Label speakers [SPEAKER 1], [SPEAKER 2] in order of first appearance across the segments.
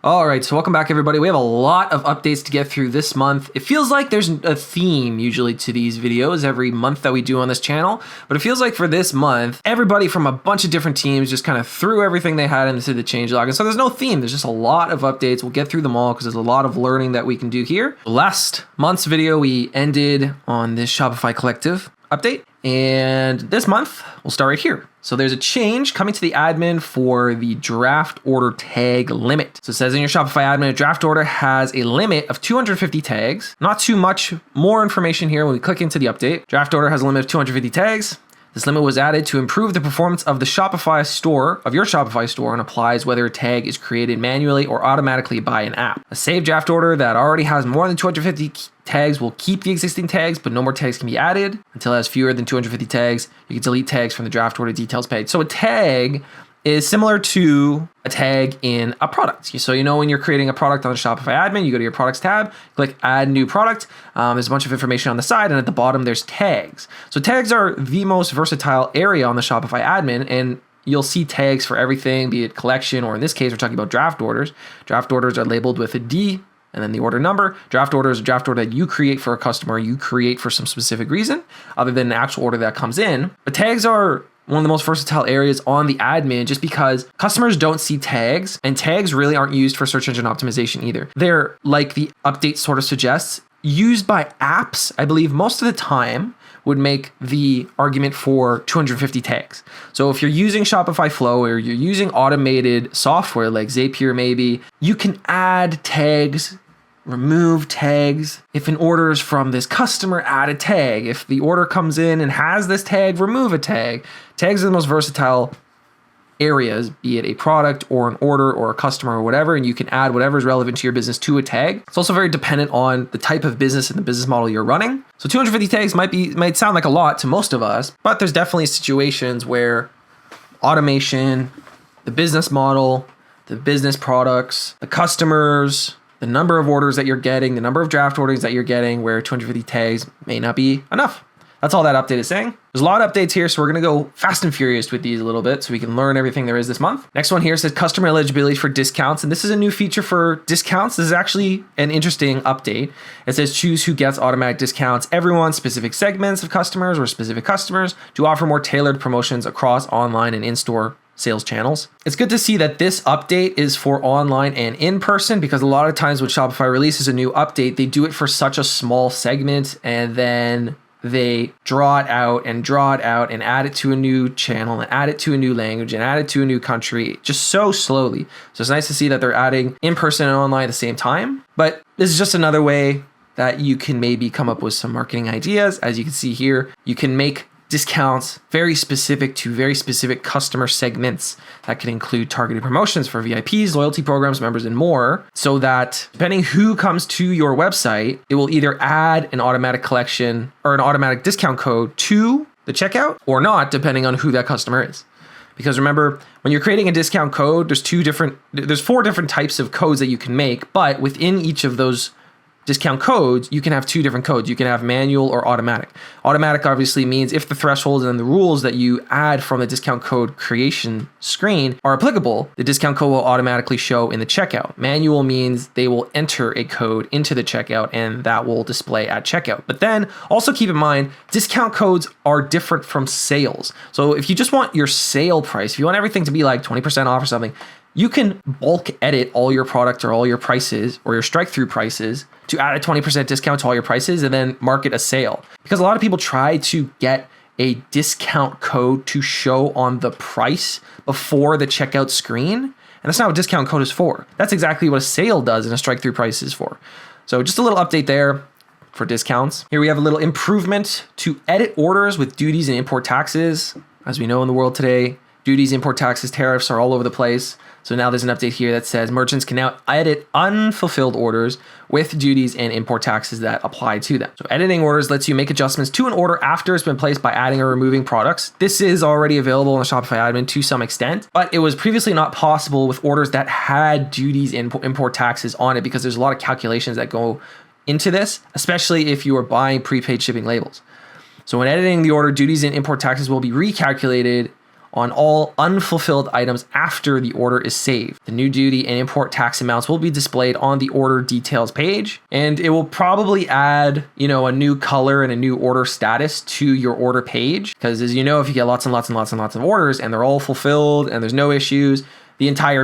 [SPEAKER 1] All right, so welcome back, everybody. We have a lot of updates to get through this month. It feels like there's a theme usually to these videos every month that we do on this channel, but it feels like for this month, everybody from a bunch of different teams just kind of threw everything they had into the changelog. And so there's no theme. There's just a lot of updates. We'll get through them all because there's a lot of learning that we can do here. Last month's video, we ended on this Shopify Collective update. And this month, we'll start right here. So there's a change coming to the admin for the draft order tag limit. So it says in your Shopify admin, a draft order has a limit of 250 tags. Not too much more information here when we click into the update. Draft order has a limit of 250 tags. This limit was added to improve the performance of the Shopify store, of your Shopify store, and applies whether a tag is created manually or automatically by an app. A saved draft order that already has more than 250 tags will keep the existing tags, but no more tags can be added. Until it has fewer than 250 tags, you can delete tags from the draft order details page. So a tag is similar to a tag in a product. So when you're creating a product on the Shopify admin, you go to your products tab, click add new product. There's a bunch of information on the side, and at the bottom there's tags. So tags are the most versatile area on the Shopify admin, and you'll see tags for everything, be it collection, or in this case, we're talking about draft orders. Draft orders are labeled with a D and then the order number. Draft order is a draft order that you create for a customer, you create for some specific reason, other than the actual order that comes in. But tags are one of the most versatile areas on the admin just because customers don't see tags, and tags really aren't used for search engine optimization either. They're, like the update sort of suggests, used by apps, I believe most of the time, would make the argument for 250 tags. So if you're using Shopify Flow or you're using automated software like Zapier maybe, you can add tags, remove tags. If an order is from this customer, add a tag. If the order comes in and has this tag, remove a tag. Tags are the most versatile areas, be it a product or an order or a customer or whatever, and you can add whatever is relevant to your business to a tag. It's also very dependent on the type of business and the business model you're running. So 250 tags might sound like a lot to most of us, but there's definitely situations where automation, the business model, the business products, the customers, the number of orders that you're getting, the number of draft orders that you're getting, where 250 tags may not be enough. That's all that update is saying. There's a lot of updates here, so we're going to go fast and furious with these a little bit so we can learn everything there is this month. Next one here says customer eligibility for discounts, and this is a new feature for discounts. This is actually an interesting update. It says choose who gets automatic discounts, everyone, specific segments of customers or specific customers to offer more tailored promotions across online and in-store sales channels. It's good to see that this update is for online and in-person, because a lot of times when Shopify releases a new update, they do it for such a small segment and then they draw it out and add it to a new channel and add it to a new language and add it to a new country just so slowly. So it's nice to see that they're adding in-person and online at the same time. But this is just another way that you can maybe come up with some marketing ideas. As you can see here, you can make discounts very specific to very specific customer segments that can include targeted promotions for VIPs, loyalty programs, members, and more, so that depending who comes to your website, it will either add an automatic collection or an automatic discount code to the checkout or not, depending on who that customer is. Because remember, when you're creating a discount code, there's 4 different types of codes that you can make, but within each of those discount codes, you can have 2 different codes. You can have manual or automatic. Automatic obviously means if the thresholds and the rules that you add from the discount code creation screen are applicable, the discount code will automatically show in the checkout. Manual means they will enter a code into the checkout and that will display at checkout. But then also keep in mind, discount codes are different from sales. So if you just want your sale price, if you want everything to be like 20% off or something, you can bulk edit all your product or all your prices or your strike through prices to add a 20% discount to all your prices and then market a sale. Because a lot of people try to get a discount code to show on the price before the checkout screen. And that's not what discount code is for. That's exactly what a sale does and a strike through price is for. So just a little update there for discounts. Here we have a little improvement to edit orders with duties and import taxes. As we know in the world today, duties, import taxes, tariffs are all over the place. So now there's an update here that says merchants can now edit unfulfilled orders with duties and import taxes that apply to them. So editing orders lets you make adjustments to an order after it's been placed by adding or removing products. This is already available in the Shopify admin to some extent, but it was previously not possible with orders that had duties and import taxes on it, because there's a lot of calculations that go into this, especially if you are buying prepaid shipping labels. So when editing the order, duties and import taxes will be recalculated on all unfulfilled items after the order is saved. The new duty and import tax amounts will be displayed on the order details page, and it will probably add, a new color and a new order status to your order page. Because as you know, if you get lots and lots and lots and lots of orders and they're all fulfilled and there's no issues, the entire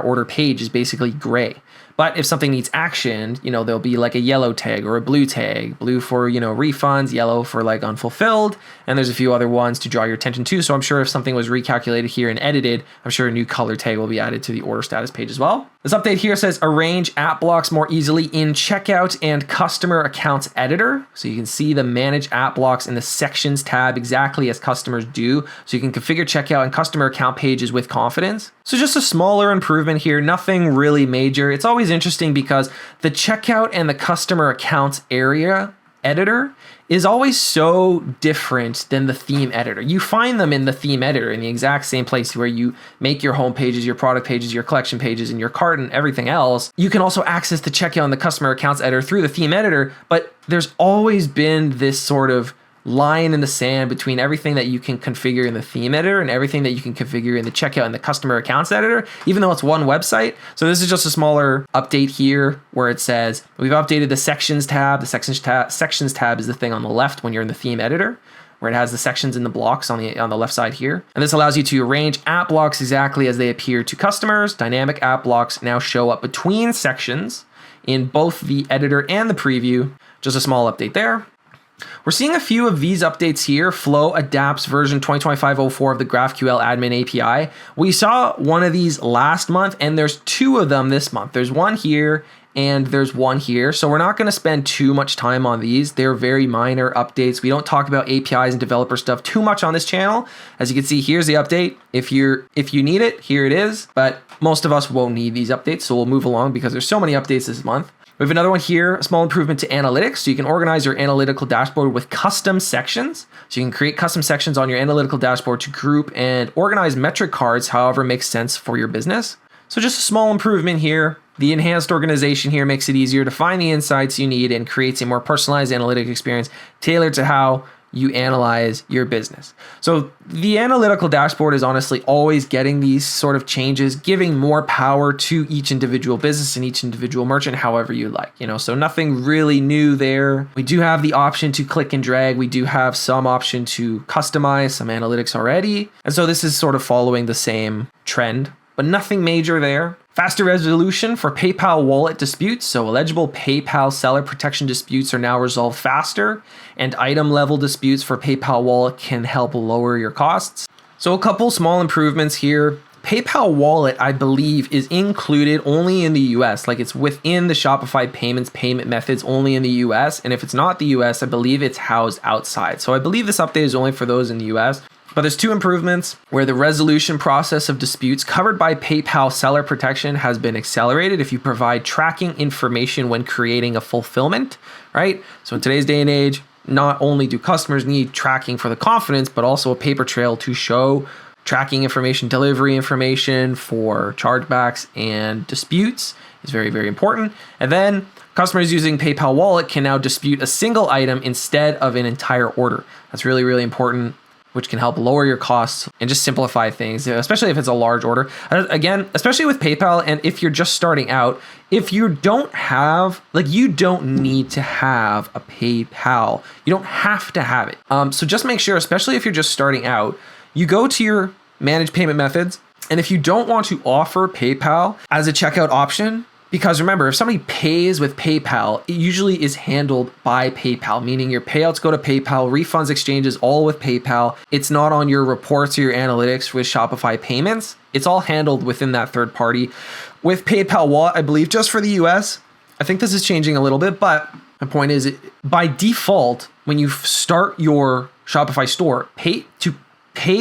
[SPEAKER 1] order page is basically gray. But if something needs actioned, there'll be like a yellow tag or a blue tag, blue for, refunds, yellow for like unfulfilled. And there's a few other ones to draw your attention to. So I'm sure if something was recalculated here and edited, I'm sure a new color tag will be added to the order status page as well. This update here says arrange app blocks more easily in checkout and customer accounts editor. So you can see the manage app blocks in the sections tab exactly as customers do. So you can configure checkout and customer account pages with confidence. So just a smaller improvement here, nothing really major. It's always interesting because the checkout and the customer accounts area editor is always so different than the theme editor. You find them in the theme editor in the exact same place where you make your home pages, your product pages, your collection pages, and your cart and everything else. You can also access the checkout and the customer accounts editor through the theme editor, but there's always been this sort of line in the sand between everything that you can configure in the theme editor and everything that you can configure in the checkout and the customer accounts editor, even though it's one website. So this is just a smaller update here where it says we've updated the sections tab. The sections tab is the thing on the left when you're in the theme editor, where it has the sections and the blocks on the left side here. And this allows you to arrange app blocks exactly as they appear to customers. Dynamic app blocks now show up between sections in both the editor and the preview. Just a small update there. We're seeing a few of these updates here. Flow adapts version 2025.04 of the GraphQL admin API. We saw one of these last month, and there's two of them this month. There's one here and there's one here. So we're not going to spend too much time on these. They're very minor updates. We don't talk about APIs and developer stuff too much on this channel. As you can see, here's the update. If you need it, here it is. But most of us won't need these updates, so we'll move along because there's so many updates this month. We have another one here, a small improvement to analytics. So you can organize your analytical dashboard with custom sections. So you can create custom sections on your analytical dashboard to group and organize metric cards however makes sense for your business. So just a small improvement here. The enhanced organization here makes it easier to find the insights you need and creates a more personalized analytic experience tailored to how you analyze your business. So the analytical dashboard is honestly always getting these sort of changes, giving more power to each individual business and each individual merchant, however you like, so nothing really new there. We do have the option to click and drag. We do have some option to customize some analytics already. And so this is sort of following the same trend, but nothing major there. Faster resolution for PayPal wallet disputes. So eligible PayPal seller protection disputes are now resolved faster, and item level disputes for PayPal wallet can help lower your costs. So a couple small improvements here. PayPal wallet, I believe, is included only in the US. Like it's within the Shopify payments payment methods only in the US. And if it's not the US, I believe it's housed outside. So I believe this update is only for those in the US. But there's two improvements where the resolution process of disputes covered by PayPal seller protection has been accelerated if you provide tracking information when creating a fulfillment, right? So in today's day and age, not only do customers need tracking for the confidence, but also a paper trail to show tracking information, delivery information for chargebacks and disputes is very, very important. And then customers using PayPal wallet can now dispute a single item instead of an entire order. That's really, really important, which can help lower your costs and just simplify things, especially if it's a large order. Again, especially with PayPal, and if you're just starting out, if you don't have, you don't need to have a PayPal. You don't have to have it. So just make sure, especially if you're just starting out, you go to your manage payment methods. And if you don't want to offer PayPal as a checkout option, because remember, if somebody pays with PayPal, it usually is handled by PayPal, meaning your payouts go to PayPal, refunds, exchanges, all with PayPal. It's not on your reports or your analytics with Shopify payments. It's all handled within that third party. With PayPal Wallet, I believe just for the US, I think this is changing a little bit, but my point is by default, when you start your Shopify store, pay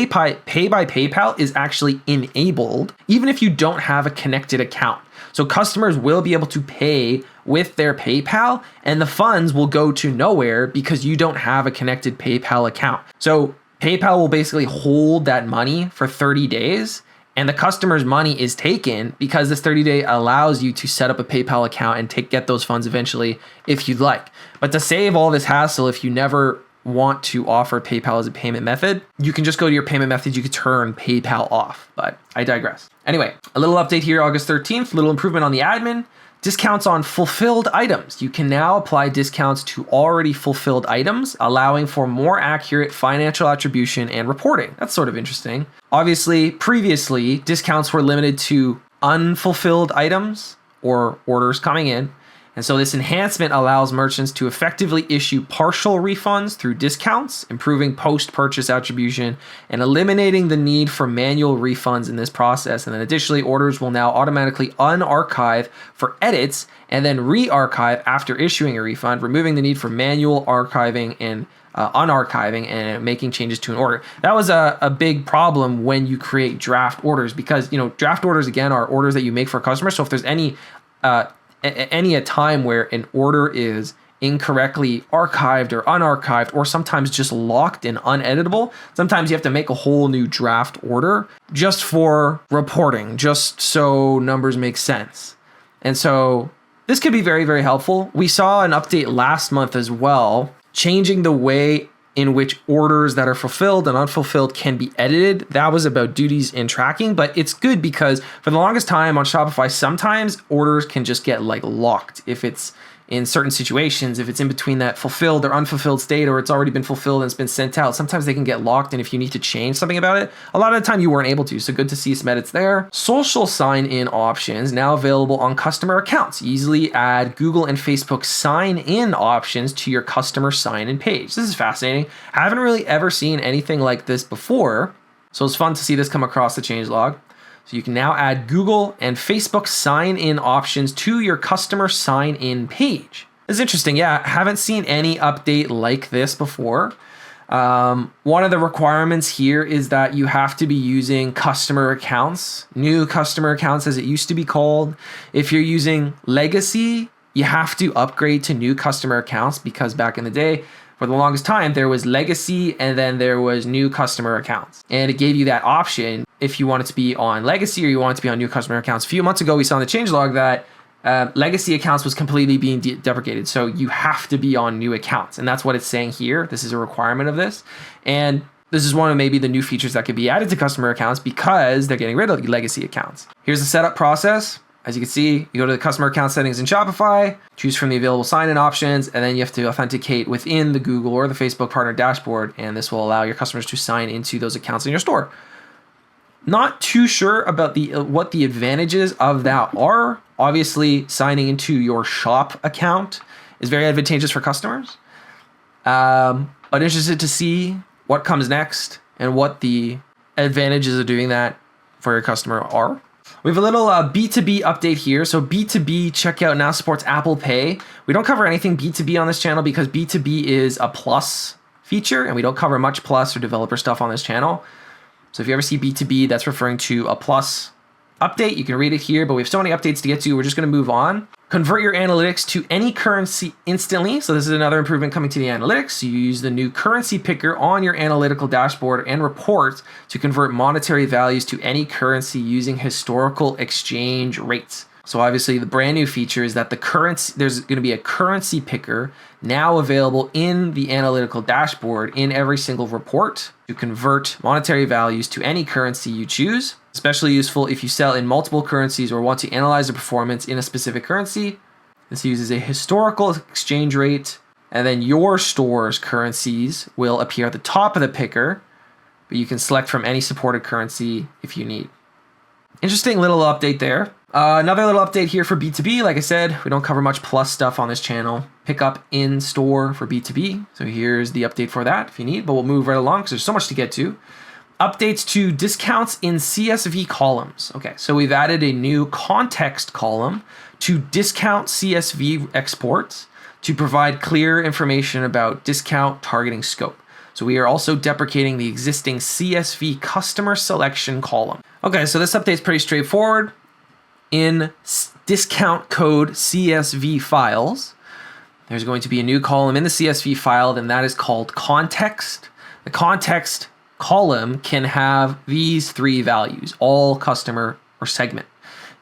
[SPEAKER 1] by PayPal is actually enabled, even if you don't have a connected account. So customers will be able to pay with their PayPal and the funds will go to nowhere because you don't have a connected PayPal account. So PayPal will basically hold that money for 30 days and the customer's money is taken because this 30-day allows you to set up a PayPal account and get those funds eventually if you'd like. But to save all this hassle, if you never want to offer PayPal as a payment method, you can just go to your payment methods. You could turn PayPal off, but I digress. Anyway, a little update here, August 13th, little improvement on the admin. Discounts on fulfilled items. You can now apply discounts to already fulfilled items, allowing for more accurate financial attribution and reporting. That's sort of interesting. Obviously, previously, discounts were limited to unfulfilled items or orders coming in. And so this enhancement allows merchants to effectively issue partial refunds through discounts, improving post-purchase attribution and eliminating the need for manual refunds in this process. And then additionally, orders will now automatically unarchive for edits and then re-archive after issuing a refund, removing the need for manual archiving and unarchiving and making changes to an order. That was a big problem when you create draft orders, because draft orders, again, are orders that you make for customers. So if there's any a time where an order is incorrectly archived or unarchived, or sometimes just locked and uneditable, sometimes you have to make a whole new draft order just for reporting, just so numbers make sense. And so this could be very, very helpful. We saw an update last month as well, changing the way in which orders that are fulfilled and unfulfilled can be edited. That was about duties and tracking, but it's good because for the longest time on Shopify, sometimes orders can just get locked if it's in certain situations, if it's in between that fulfilled or unfulfilled state, or it's already been fulfilled and it's been sent out. Sometimes they can get locked, and if you need to change something about it, a lot of the time you weren't able to. So good to see some edits there. Social sign-in options now available on customer accounts. Easily add Google and Facebook sign-in options to your customer sign-in page. This is fascinating. I haven't really ever seen anything like this before, so it's fun to see this come across the changelog. So you can now add Google and Facebook sign-in options to your customer sign-in page. This is interesting. Yeah, I haven't seen any update like this before. One of the requirements here is that you have to be using customer accounts, new customer accounts as it used to be called. If you're using legacy, you have to upgrade to new customer accounts, because back in the day, for the longest time, there was legacy and then there was new customer accounts. And it gave you that option if you wanted to be on legacy or you wanted to be on new customer accounts. A few months ago, we saw in the changelog that legacy accounts was completely being deprecated. So you have to be on new accounts. And that's what it's saying here. This is a requirement of this. And this is one of maybe the new features that could be added to customer accounts because they're getting rid of the legacy accounts. Here's the setup process. As you can see, you go to the customer account settings in Shopify, choose from the available sign-in options, and then you have to authenticate within the Google or the Facebook partner dashboard, and this will allow your customers to sign into those accounts in your store. Not too sure about what the advantages of that are. Obviously, signing into your shop account is very advantageous for customers, but interested to see what comes next and what the advantages of doing that for your customer are. We have a little B2B update here. So B2B checkout now supports Apple Pay. We don't cover anything B2B on this channel because B2B is a plus feature, and we don't cover much plus or developer stuff on this channel. So if you ever see B2B, that's referring to a plus update. You can read it here, but we have so many updates to get to. We're just going to move on. Convert your analytics to any currency instantly. So this is another improvement coming to the analytics. So you use the new currency picker on your analytical dashboard and report to convert monetary values to any currency using historical exchange rates. So obviously the brand new feature is that there's going to be a currency picker now available in the analytical dashboard in every single report to convert monetary values to any currency you choose. Especially useful if you sell in multiple currencies or want to analyze the performance in a specific currency. This uses a historical exchange rate, and then your store's currencies will appear at the top of the picker, but you can select from any supported currency if you need. Interesting little update there. Another little update here for B2B. Like I said, we don't cover much plus stuff on this channel. Pick up in store for B2B. So here's the update for that if you need, but we'll move right along because there's so much to get to. Updates to discounts in CSV columns. Okay, so we've added a new context column to discount CSV exports to provide clear information about discount targeting scope. So we are also deprecating the existing CSV customer selection column. Okay, so this update is pretty straightforward. In discount code CSV files, there's going to be a new column in the CSV file, and that is called context. The context column can have these three values, all, customer, or segment.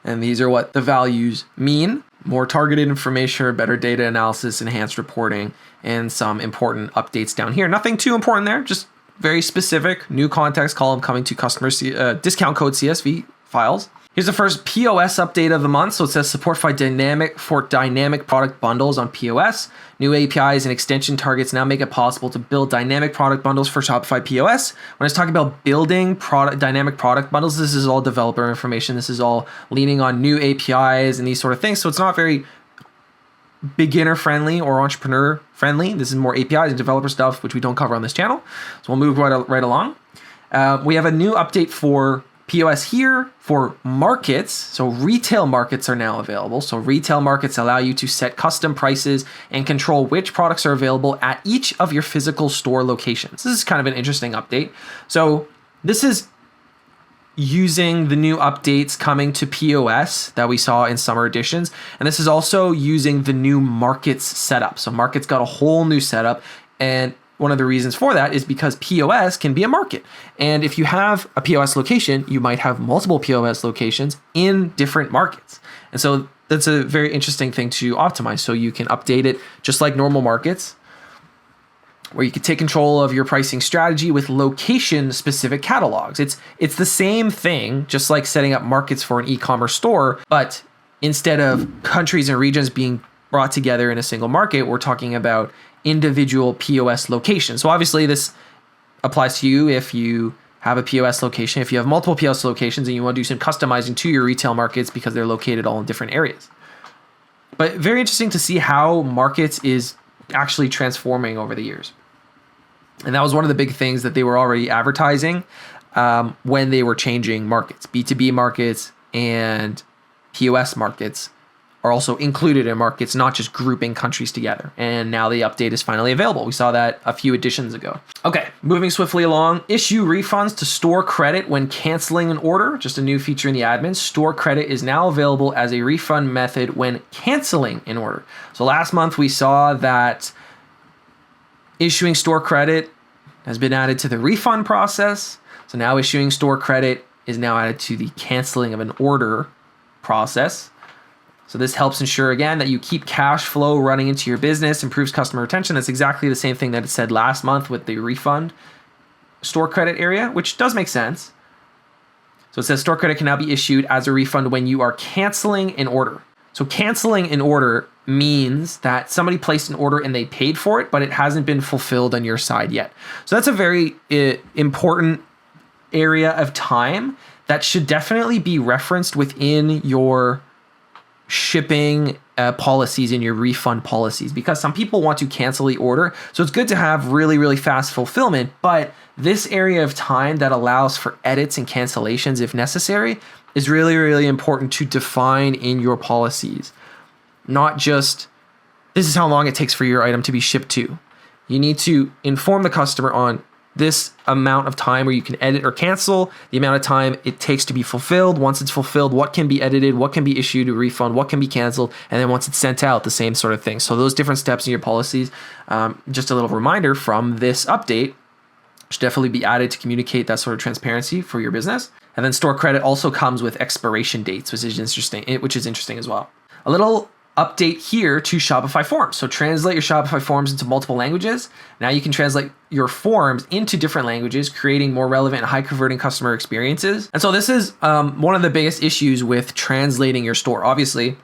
[SPEAKER 1] And these are what the values mean. more targeted information, better data analysis, enhanced reporting, and some important updates down here. Nothing too important there, just very specific. New context column coming to customer discount code CSV files. Here's the first POS update of the month. So it says support for dynamic product bundles on POS. New APIs and extension targets now make it possible to build dynamic product bundles for Shopify POS. When I was talking about building dynamic product bundles, this is all developer information. This is all leaning on new APIs and these sort of things. So it's not very beginner friendly or entrepreneur friendly. This is more APIs and developer stuff, which we don't cover on this channel. So we'll move right along. We have a new update for POS here for markets. So retail markets are now available. So retail markets allow you to set custom prices and control which products are available at each of your physical store locations. This is kind of an interesting update. So this is using the new updates coming to POS that we saw in summer editions. And this is also using the new markets setup. So markets got a whole new setup, and one of the reasons for that is because POS can be a market. And if you have a POS location, you might have multiple POS locations in different markets. And so that's a very interesting thing to optimize. So you can update it just like normal markets, where you can take control of your pricing strategy with location-specific catalogs. It's the same thing, just like setting up markets for an e-commerce store, but instead of countries and regions being brought together in a single market, we're talking about individual POS locations. So obviously this applies to you if you have a POS location, if you have multiple POS locations and you want to do some customizing to your retail markets because they're located all in different areas. But very interesting to see how markets is actually transforming over the years. And that was one of the big things that they were already advertising when they were changing markets. B2B markets and POS markets are also included in markets, not just grouping countries together. And now the update is finally available. We saw that a few editions ago. Okay, moving swiftly along. Issue refunds to store credit when canceling an order. Just a new feature in the admin. Store credit is now available as a refund method when canceling an order. So last month we saw that issuing store credit has been added to the refund process. So now issuing store credit is now added to the canceling of an order process. So this helps ensure, again, that you keep cash flow running into your business, improves customer retention. That's exactly the same thing that it said last month with the refund store credit area, which does make sense. So it says store credit can now be issued as a refund when you are canceling an order. So canceling an order means that somebody placed an order and they paid for it, but it hasn't been fulfilled on your side yet. So that's a very important area of time that should definitely be referenced within your shipping policies and your refund policies, because some people want to cancel the order. So it's good to have really, really fast fulfillment, but this area of time that allows for edits and cancellations if necessary is really, really important to define in your policies. Not just, this is how long it takes for your item to be shipped to. You need to inform the customer on this amount of time where you can edit or cancel, the amount of time it takes to be fulfilled. Once it's fulfilled, what can be edited, what can be issued a refund, what can be canceled, and then once it's sent out, the same sort of thing. So those different steps in your policies, just a little reminder from this update, should definitely be added to communicate that sort of transparency for your business. And then store credit also comes with expiration dates, which is interesting as well. A little update here to Shopify forms. So translate your Shopify forms into multiple languages. Now you can translate your forms into different languages, creating more relevant and high converting customer experiences. And so this is one of the biggest issues with translating your store. Obviously,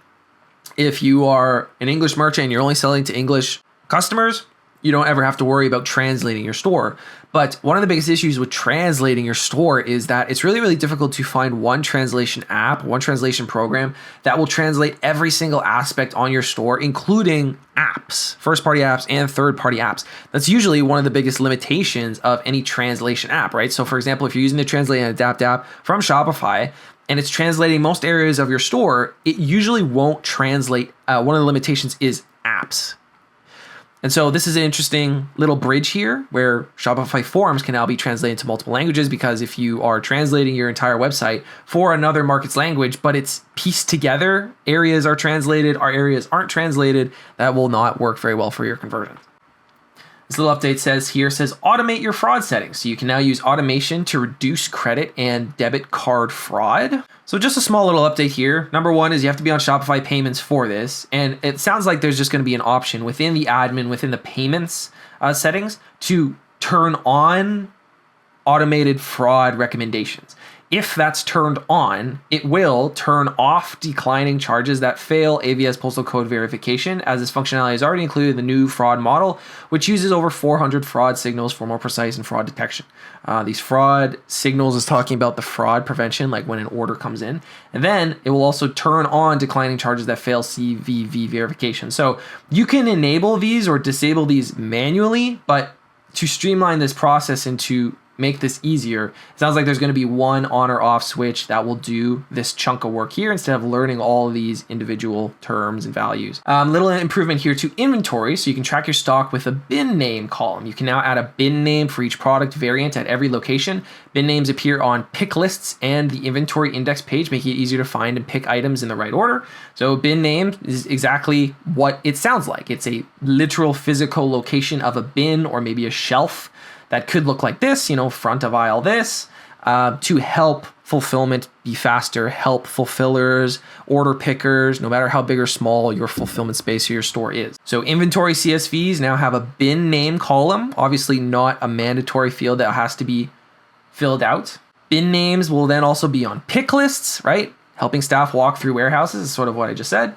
[SPEAKER 1] if you are an English merchant and you're only selling to English customers, you don't ever have to worry about translating your store. But one of the biggest issues with translating your store is that it's really, really difficult to find one translation app, one translation program that will translate every single aspect on your store, including apps, first-party apps and third-party apps. That's usually one of the biggest limitations of any translation app, right? So for example, if you're using the Translate and Adapt app from Shopify, and it's translating most areas of your store, it usually won't translate. One of the limitations is apps. And so this is an interesting little bridge here where Shopify forms can now be translated into multiple languages, because if you are translating your entire website for another market's language, but it's pieced together, areas are translated, our areas aren't translated, that will not work very well for your conversions. This little update says automate your fraud settings. So you can now use automation to reduce credit and debit card fraud. So just a small little update here. Number one is you have to be on Shopify payments for this. And it sounds like there's just going to be an option within the admin, within the payments settings to turn on automated fraud recommendations. If that's turned on, it will turn off declining charges that fail AVS postal code verification, as this functionality is already included in the new fraud model, which uses over 400 fraud signals for more precise and fraud detection. These fraud signals is talking about the fraud prevention, like when an order comes in. And then it will also turn on declining charges that fail CVV verification. So you can enable these or disable these manually, but to streamline this process and to make this easier, it sounds like there's going to be one on or off switch that will do this chunk of work here instead of learning all of these individual terms and values. Little improvement here to inventory, so you can track your stock with a bin name column. You can now add a bin name for each product variant at every location. Bin names appear on pick lists and the inventory index page, making it easier to find and pick items in the right order. So bin name is exactly what it sounds like. It's a literal physical location of a bin or maybe a shelf that could look like this, front of aisle this, to help fulfillment be faster, help fulfillers, order pickers, no matter how big or small your fulfillment space or your store is. So inventory CSVs now have a bin name column, obviously not a mandatory field that has to be filled out. Bin names will then also be on pick lists, right? Helping staff walk through warehouses is sort of what I just said.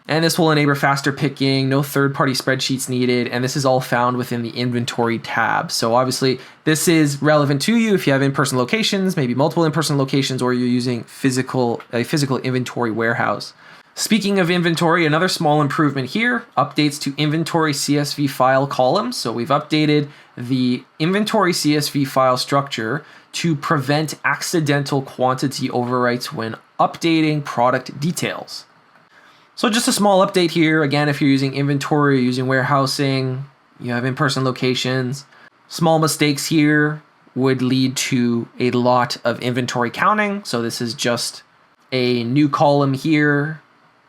[SPEAKER 1] And this will enable faster picking, no third-party spreadsheets needed, and this is all found within the inventory tab. So obviously, this is relevant to you if you have in-person locations, maybe multiple in-person locations, or you're using a physical inventory warehouse. Speaking of inventory, another small improvement here, updates to inventory CSV file columns. So we've updated the inventory CSV file structure to prevent accidental quantity overwrites when updating product details. So just a small update here. Again, if you're using inventory, using warehousing, you have in-person locations, small mistakes here would lead to a lot of inventory counting. So this is just a new column here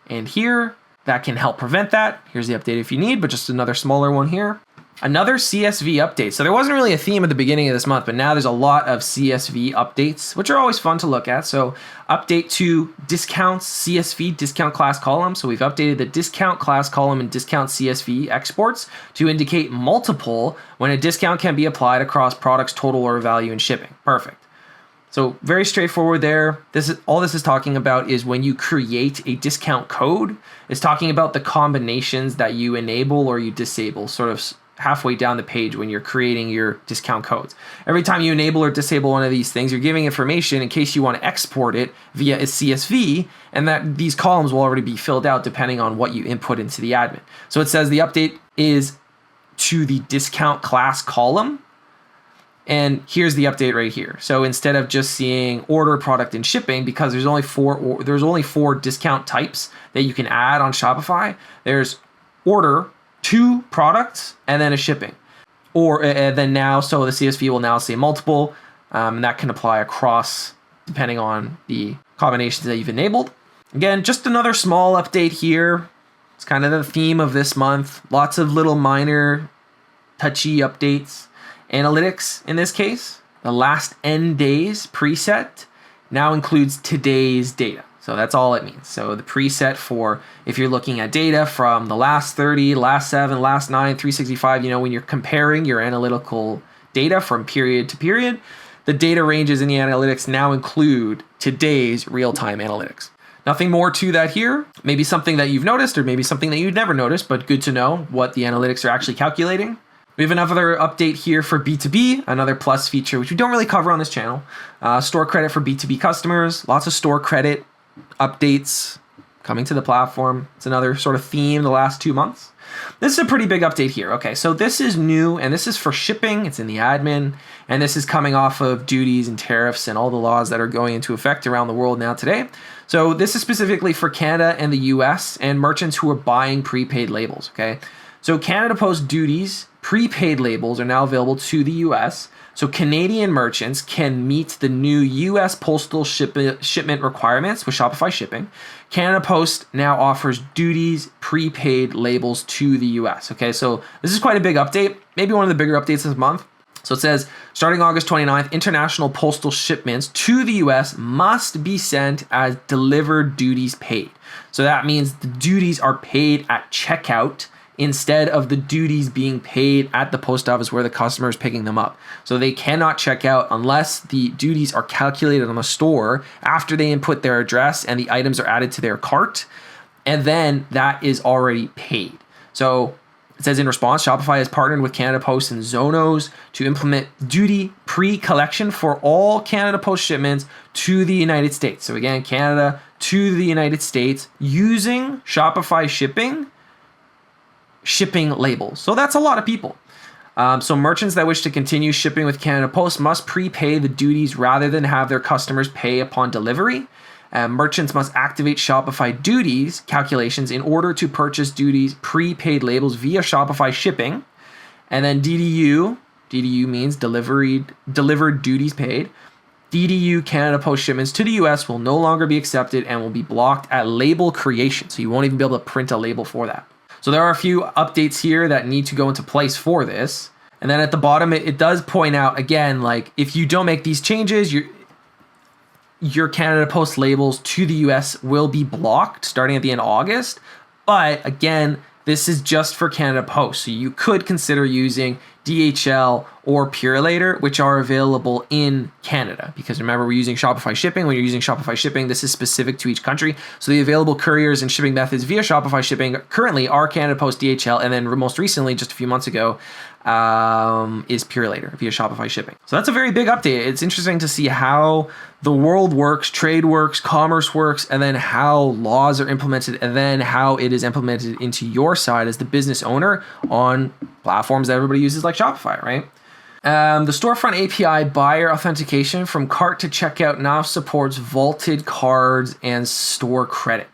[SPEAKER 1] and here that can help prevent that. Here's the update if you need, but just another smaller one here. Another CSV update. So there wasn't really a theme at the beginning of this month, but now there's a lot of CSV updates, which are always fun to look at. So update to discounts CSV discount class column. So we've updated the discount class column and discount CSV exports to indicate multiple when a discount can be applied across products total order value and shipping. Perfect. So very straightforward there. All this is talking about is when you create a discount code, it's talking about the combinations that you enable or you disable, sort of halfway down the page when you're creating your discount codes. Every time you enable or disable one of these things, you're giving information in case you want to export it via a CSV, and that these columns will already be filled out depending on what you input into the admin. So it says the update is to the discount class column. And here's the update right here. So instead of just seeing order, product, and shipping, because there's only four discount types that you can add on Shopify, there's order, 2 products, and then a shipping. So the CSV will now say multiple, and that can apply across depending on the combinations that you've enabled. Again, just another small update here. It's kind of the theme of this month. Lots of little minor touchy updates. Analytics in this case, the last N days preset now includes today's data. So that's all it means. So the preset for if you're looking at data from the last 30, last 7, last 9, 365, when you're comparing your analytical data from period to period, the data ranges in the analytics now include today's real-time analytics. Nothing more to that here. Maybe something that you've noticed or maybe something that you'd never noticed, but good to know what the analytics are actually calculating. We have another update here for B2B, another plus feature, which we don't really cover on this channel. Store credit for B2B customers, lots of store credit updates coming to the platform. It's another sort of theme the last 2 months. This is a pretty big update here. Okay, so this is new, and this is for shipping. It's in the admin, and this is coming off of duties and tariffs and all the laws that are going into effect around the world now today. So this is specifically for Canada and the US and merchants who are buying prepaid labels, okay? So Canada Post duties, prepaid labels are now available to the US. So Canadian merchants can meet the new US postal shipment requirements with Shopify Shipping. Canada Post now offers duties prepaid labels to the US. Okay, so this is quite a big update. maybe one of the bigger updates this month. So it says, starting August 29th, international postal shipments to the US must be sent as delivered duties paid. So that means the duties are paid at checkout instead of the duties being paid at the post office where the customer is picking them up. So they cannot check out unless the duties are calculated on the store after they input their address and the items are added to their cart. And then that is already paid. So it says, in response, Shopify has partnered with Canada Post and Zonos to implement duty pre-collection for all Canada Post shipments to the United States. So again, Canada to the United States using Shopify shipping labels. So that's a lot of people. So merchants that wish to continue shipping with Canada Post must prepay the duties rather than have their customers pay upon delivery. Merchants must activate Shopify duties calculations in order to purchase duties prepaid labels via Shopify shipping. And then DDU means delivered duties paid. DDU Canada Post shipments to the US will no longer be accepted and will be blocked at label creation. So you won't even be able to print a label for that. So there are a few updates here that need to go into place for this. And then at the bottom, it does point out, again, like if you don't make these changes, your Canada Post labels to the US will be blocked starting at the end of August. But again, this is just for Canada Post. So you could consider using DHL or Purolator, which are available in Canada. Because remember, we're using Shopify shipping. When you're using Shopify shipping, this is specific to each country. So the available couriers and shipping methods via Shopify shipping currently are Canada Post, DHL, and then most recently, just a few months ago, is Purolator via Shopify shipping. So that's a very big update. It's interesting to see how the world works, trade works, commerce works, and then how laws are implemented, and then how it is implemented into your side as the business owner on platforms that everybody uses like Shopify, right? The storefront API buyer authentication from cart to checkout now supports vaulted cards and store credit.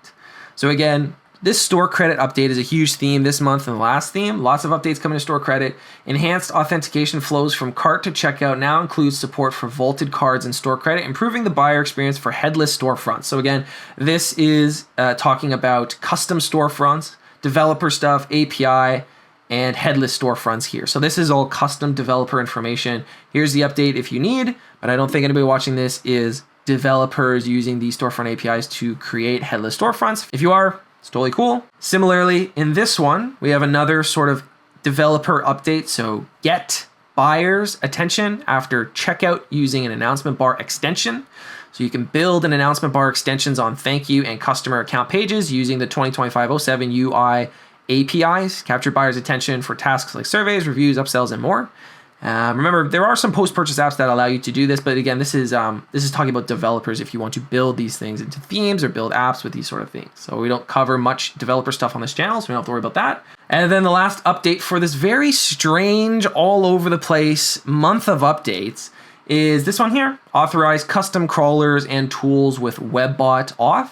[SPEAKER 1] So again, this store credit update is a huge theme this month and the last theme. Lots of updates coming to store credit. Enhanced authentication flows from cart to checkout now includes support for vaulted cards and store credit, improving the buyer experience for headless storefronts. So again, this is talking about custom storefronts, developer stuff, API, and headless storefronts here. So this is all custom developer information. Here's the update if you need, but I don't think anybody watching this is developers using these storefront APIs to create headless storefronts. If you are, it's totally cool. Similarly, in this one, we have another sort of developer update. So get buyers' attention after checkout using an announcement bar extension. So you can build an announcement bar extensions on thank you and customer account pages using the 2025-07 UI APIs, capture buyers' attention for tasks like surveys, reviews, upsells, and more. Remember, there are some post-purchase apps that allow you to do this, but again, this is talking about developers if you want to build these things into themes or build apps with these sort of things. So we don't cover much developer stuff on this channel, so we don't have to worry about that. And then the last update for this very strange, all over the place month of updates is this one here: authorize custom crawlers and tools with WebBot auth.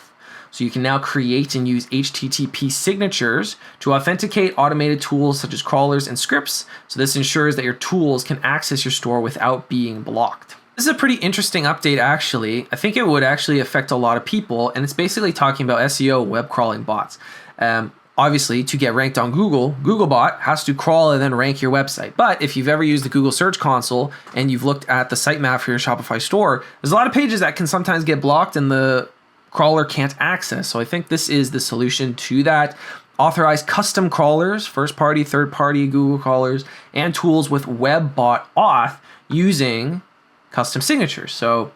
[SPEAKER 1] So you can now create and use HTTP signatures to authenticate automated tools such as crawlers and scripts. So this ensures that your tools can access your store without being blocked. This is a pretty interesting update, actually. I think it would actually affect a lot of people, and it's basically talking about SEO web crawling bots. Obviously, to get ranked on Google, Googlebot has to crawl and then rank your website. But if you've ever used the Google Search Console and you've looked at the sitemap for your Shopify store, there's a lot of pages that can sometimes get blocked and the crawler can't access. So I think this is the solution to that. Authorize custom crawlers, first party, third party Google crawlers, and tools with WebBot auth using custom signatures. So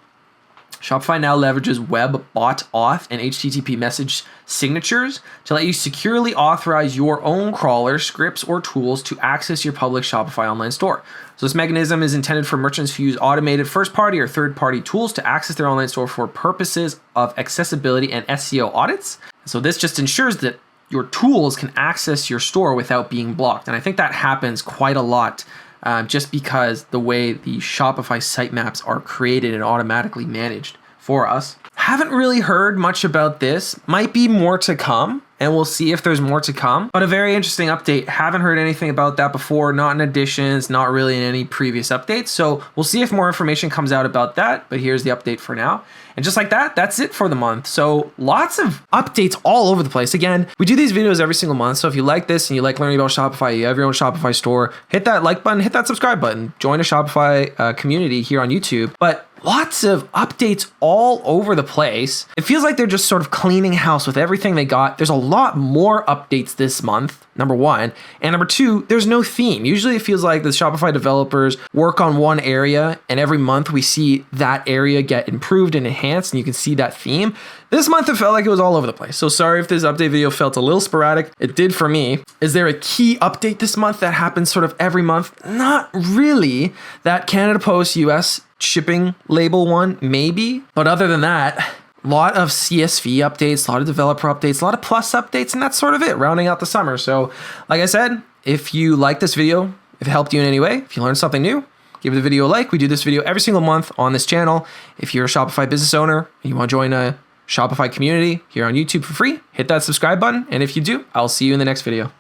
[SPEAKER 1] Shopify now leverages WebBot auth and HTTP message signatures to let you securely authorize your own crawler, scripts, or tools to access your public Shopify online store. So this mechanism is intended for merchants who use automated first-party or third-party tools to access their online store for purposes of accessibility and SEO audits. So this just ensures that your tools can access your store without being blocked. And I think that happens quite a lot just because the way the Shopify sitemaps are created and automatically managed for us. Haven't really heard much about this. Might be more to come. and we'll see if there's more to come. But a very interesting update. Haven't heard anything about that before, not in additions, not really in any previous updates. So we'll see if more information comes out about that, but here's the update for now. And just like that, that's it for the month. So lots of updates all over the place. Again, we do these videos every single month. So if you like this and you like learning about Shopify, you have your own Shopify store, hit that like button, hit that subscribe button, join a Shopify community here on YouTube. But lots of updates all over the place. It feels like they're just sort of cleaning house with everything they got. There's a lot more updates this month, number one. And number two, there's no theme. Usually it feels like the Shopify developers work on one area and every month we see that area get improved and enhanced and you can see that theme. This month it felt like it was all over the place. So sorry if this update video felt a little sporadic. It did for me. Is there a key update this month that happens sort of every month? Not really. That Canada Post US shipping label one, maybe. But other than that, a lot of CSV updates, a lot of developer updates, a lot of plus updates, and that's sort of it, rounding out the summer. So like I said, if you like this video, if it helped you in any way, if you learned something new, give the video a like. We do this video every single month on this channel. If you're a Shopify business owner and you want to join a Shopify community here on YouTube for free, hit that subscribe button. And if you do, I'll see you in the next video.